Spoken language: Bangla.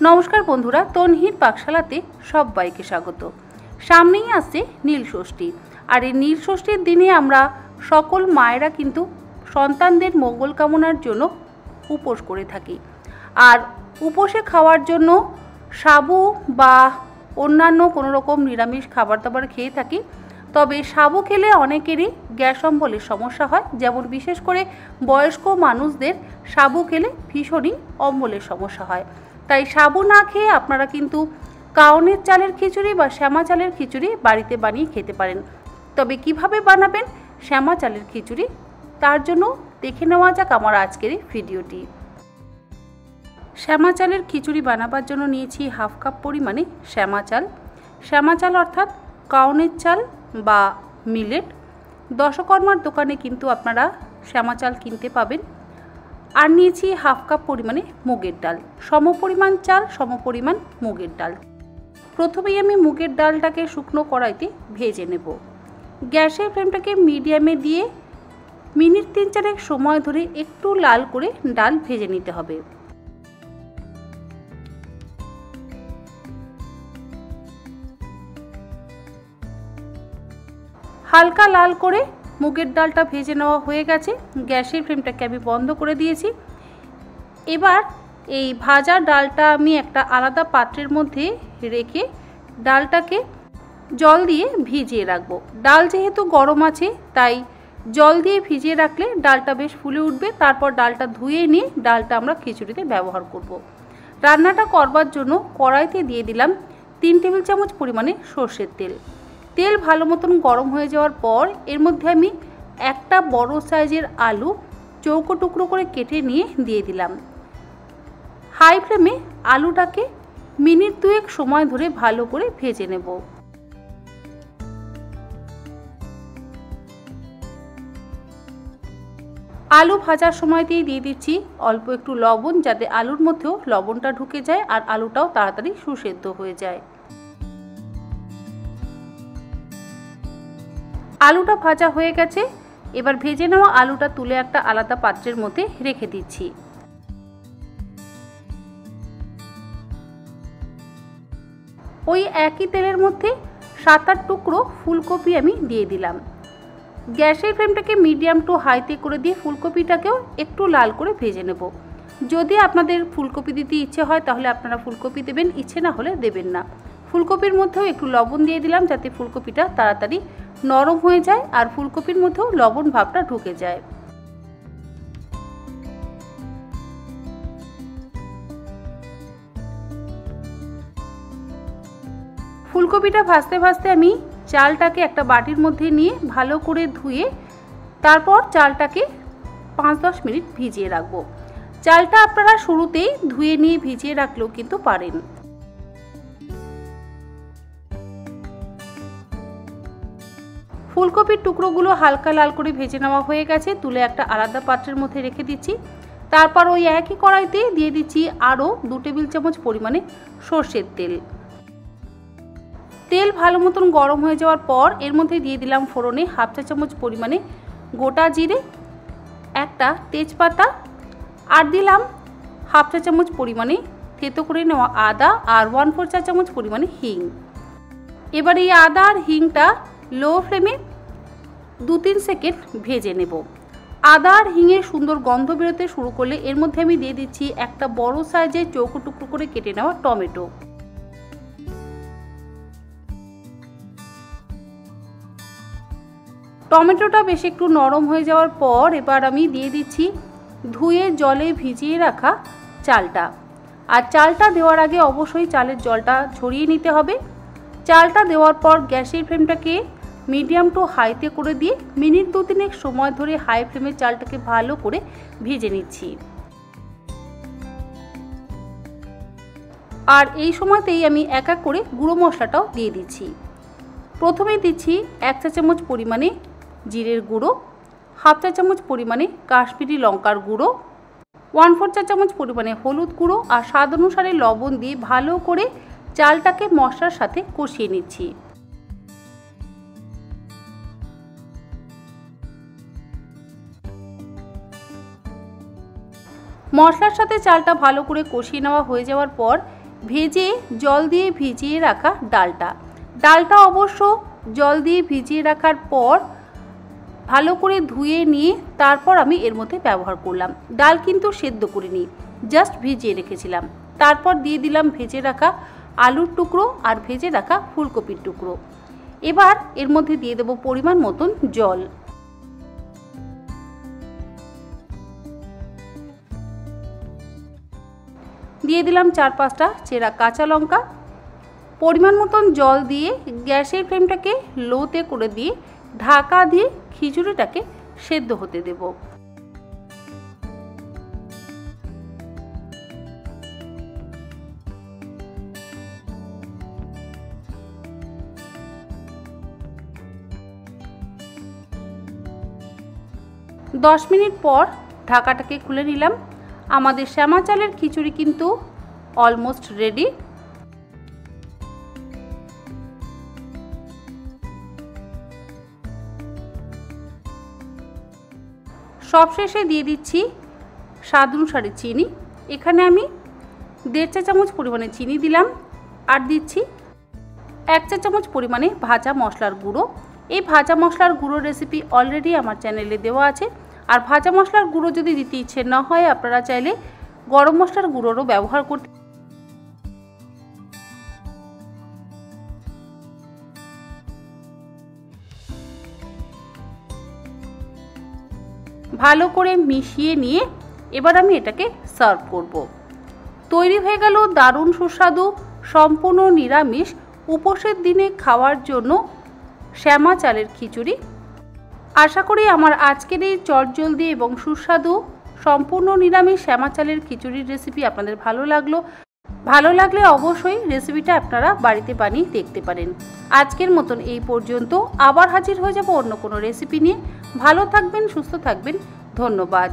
নমস্কার বন্ধুরা, তনহির পাকশালাতে সবাইকে স্বাগত। সামনেই আসছে নীল ষষ্ঠী, আর এই নীল ষষ্ঠীর দিনে আমরা সকল মায়েরা কিন্তু সন্তানদের মঙ্গল কামনার জন্য উপোস করে থাকি। আর উপোসে খাওয়ার জন্য সাবু বা অন্যান্য কোনো রকম নিরামিষ খাবার দাবার খেয়ে থাকি। তবে সাবু খেলে অনেকেরই গ্যাস অম্বলের সমস্যা হয়, যেমন বিশেষ করে বয়স্ক মানুষদের সাবু খেলে ভীষণই অম্বলের সমস্যা হয়। তাই সাবু না খেয়ে আপনারা কিন্তু কাউনের চালের খিচুড়ি বা শ্যামা চালের খিচুড়ি বাড়িতে বানিয়ে খেতে পারেন। তবে কিভাবে বানাবেন শ্যামা চালের খিচুড়ি, তার জন্য দেখে নেওয়া যাক আমার আজকের এই ভিডিওটি। শ্যামা চালের খিচুড়ি বানাবার জন্য নিয়েছি হাফ কাপ পরিমাণে শ্যামা চাল। শ্যামা চাল অর্থাৎ কাউনের চাল বা মিলেট। দশকর্মার দোকানে কিন্তু আপনারা শ্যামা চাল কিনতে পাবেন। আর নিয়েছি হাফ কাপ পরিমাণে মুগের ডাল। সমপরিমাণ চাল, সমপরিমাণ মুগের ডাল। প্রথমেই আমি মুগের ডালটাকে শুকনো কড়াইতে ভেজে নেব। গ্যাসের ফ্লেমটাকে মিডিয়ামে দিয়ে মিনিট 3-4 সময় ধরে একটু লাল করে ডাল ভেজে নিতে হবে। হালকা লাল করে মুগের ডালটা ভেজে নেওয়া হয়ে গেছে। গ্যাসের ফ্লেমটাকে আমি বন্ধ করে দিয়েছি। এবার এই ভাজা ডালটা আমি একটা আলাদা পাত্রের মধ্যে রেখে ডালটাকে জল দিয়ে ভিজিয়ে রাখবো। ডাল যেহেতু গরম আছে, তাই জল দিয়ে ভিজিয়ে রাখলে ডালটা বেশ ফুলে উঠবে। তারপর ডালটা ধুয়ে নিয়ে ডালটা আমরা খিচুড়িতে ব্যবহার করব। রান্নাটা করবার জন্য কড়াইতে দিয়ে দিলাম 3 টেবিল চামচ পরিমাণে সর্ষের তেল। তেল ভালো মতন গরম হয়ে যাওয়ার পর এর মধ্যে আমি একটা বড় সাইজের আলু চৌকো টুকরো করে কেটে নিয়ে দিয়ে দিলাম। হাই ফ্লেমে আলুটাকে মিনিট 2 সময় ধরে ভালো করে ভেজে নেব। আলু ভাজার সময়তেই দিয়ে দিচ্ছি অল্প একটু লবণ, যাতে আলুর মধ্যেও লবণটা ঢুকে যায় আর আলুটাও তাড়াতাড়ি সুসেদ্ধ হয়ে যায়। আলুটা ভাজা হয়ে গেছে। এবার ভেজে নেওয়া আলুটা তুলে একটা আলাদা পাত্রের মধ্যে রেখে দিচ্ছি। ওই একই তেলের মধ্যে 7-8 টুকরো ফুলকপি আমি দিয়ে দিলাম। গ্যাসের ফ্লেমটাকে মিডিয়াম টু হাইতে করে দিয়ে ফুলকপিটাকেও একটু লাল করে ভেজে নেব। যদি আপনাদের ফুলকপি দিতে ইচ্ছে হয় তাহলে আপনারা ফুলকপি দেবেন, ইচ্ছে না হলে দেবেন না। ফুলকপির মধ্যেও একটু লবণ দিয়ে দিলাম, যাতে ফুলকপিটা তাড়াতাড়ি নরম হয়ে যায় আর ফুলকপির মধ্যেও লবণ ভাবটা ঢুকে যায়। ফুলকপিটা ভাজতে ভাজতে আমি চালটাকে একটা বাটির মধ্যে নিয়ে ভালো করে ধুয়ে তারপর চালটাকে 5-10 মিনিট ভিজিয়ে রাখবো। চালটা আপনারা শুরুতেই ধুয়ে নিয়ে ভিজিয়ে রাখলেও কিন্তু পারেন। ফুলকপির টুকরোগুলো হালকা লাল করে ভেজে নেওয়া হয়ে গেছে। তুলে একটা আলাদা পাত্রের মধ্যে রেখে দিচ্ছি। তারপর ওই একই কড়াইতে দিয়ে দিচ্ছি আরও 2 টেবিল চামচ পরিমাণে সর্ষের তেল। তেল ভালো মতন গরম হয়ে যাওয়ার পর এর মধ্যে দিয়ে দিলাম ফোড়নে হাফ চা চামচ পরিমাণে গোটা জিরে, একটা তেজপাতা, আর দিলাম হাফ চা চামচ পরিমাণে থেতো করে নেওয়া আদা আর 1/4 চা চামচ পরিমাণে হিং। এবার এই আদা আর হিংটা লো ফ্লেমে 2-3 সেকেন্ড ভেজে নেব। আদা আর হিঙের সুন্দর গন্ধ বেরোতে শুরু করলে এর মধ্যে আমি দিয়ে দিচ্ছি একটা বড় সাইজের চৌকো টুকরো করে কেটে নেওয়া টমেটো। টমেটোটা বেশ একটু নরম হয়ে যাওয়ার পর এবার আমি দিয়ে দিচ্ছি ধুয়ে জলে ভিজিয়ে রাখা চালটা। আর চালটা দেওয়ার আগে অবশ্যই চালের জলটা ঝরিয়ে নিতে হবে। চালটা দেওয়ার পর গ্যাসের ফ্লেমটাকে মিডিয়াম টু হাইতে করে দিয়ে মিনিট 2-3 সময় ধরে হাই ফ্লেমে চালটাকে ভালো করে ভেজে নিচ্ছি। আর এই সময়তেই আমি এক এক করে গুঁড়ো মশলাটাও দিয়ে দিচ্ছি। প্রথমে দিচ্ছি 1 চা চামচ পরিমাণে জিরের গুঁড়ো, হাফ চা চামচ পরিমাণে কাশ্মীরি লঙ্কার গুঁড়ো, 1/4 চা চামচ পরিমাণে হলুদ গুঁড়ো আর স্বাদ অনুসারে লবণ দিয়ে ভালো করে চালটাকে মশলার সাথে কষিয়ে নিচ্ছি। মশলার সাথে চালটা ভালো করে কষিয়ে নেওয়া হয়ে যাওয়ার পর ভেজে জল দিয়ে ভিজিয়ে রাখা ডালটা অবশ্য জল দিয়ে ভিজিয়ে রাখার পর ভালো করে ধুয়ে নিয়ে তারপর আমি এর মধ্যে ব্যবহার করলাম। ডাল কিন্তু সেদ্ধ করিনি, জাস্ট ভিজিয়ে রেখেছিলাম। তারপর দিয়ে দিলাম ভেজে রাখা আলুর টুকরো আর ভেজে রাখা ফুলকপির টুকরো। এবার এর মধ্যে দিয়ে দেব পরিমাণ মতন জল। দিয়ে দিলাম 4-5টা চেরা কাঁচা লঙ্কা। পরিমাণ মতন জল দিয়ে গ্যাসের ফ্লেমটাকে লোতে করে দিয়ে ঢাকা দিয়ে খিচুড়িটাকে সেদ্ধ হতে দেব। দশ মিনিট পর ঢাকাটাকে খুলে নিলাম। আমাদের শ্যামা চালের খিচুড়ি কিন্তু অলমোস্ট রেডি। সবশেষে দিয়ে দিচ্ছি স্বাদ অনুসারে চিনি। এখানে আমি 1.5 চা চামচ পরিমাণে চিনি দিলাম আর দিচ্ছি 1 চা চামচ পরিমাণে ভাজা মশলার গুঁড়ো। এই ভাজা মশলার গুঁড়োর রেসিপি অলরেডি আমার চ্যানেলে দেওয়া আছে। আর ভাজা মশলার গুঁড়ো যদি দিতে ইচ্ছে না হয় আপনারা চাইলে গরম মশলার গুঁড়োরও ব্যবহার করতে। ভালো করে মিশিয়ে নিয়ে এবার আমি এটাকে সার্ভ করব। তৈরি হয়ে গেল দারুণ সুস্বাদু সম্পূর্ণ নিরামিষ উপোসের দিনে খাওয়ার জন্য শ্যামা চালের খিচুড়ি। আশা করি আমার আজকের এই চটজলদি এবং সুস্বাদু সম্পূর্ণ নিরামিষ শ্যামা চালের খিচুড়ির রেসিপি আপনাদের ভালো লাগলে অবশ্যই রেসিপিটা আপনারা বাড়িতে বানিয়ে দেখতে পারেন। আজকের মতন এই পর্যন্ত, আবার হাজির হয়ে যাব অন্য কোনো রেসিপি নিয়ে। ভালো থাকবেন, সুস্থ থাকবেন, ধন্যবাদ।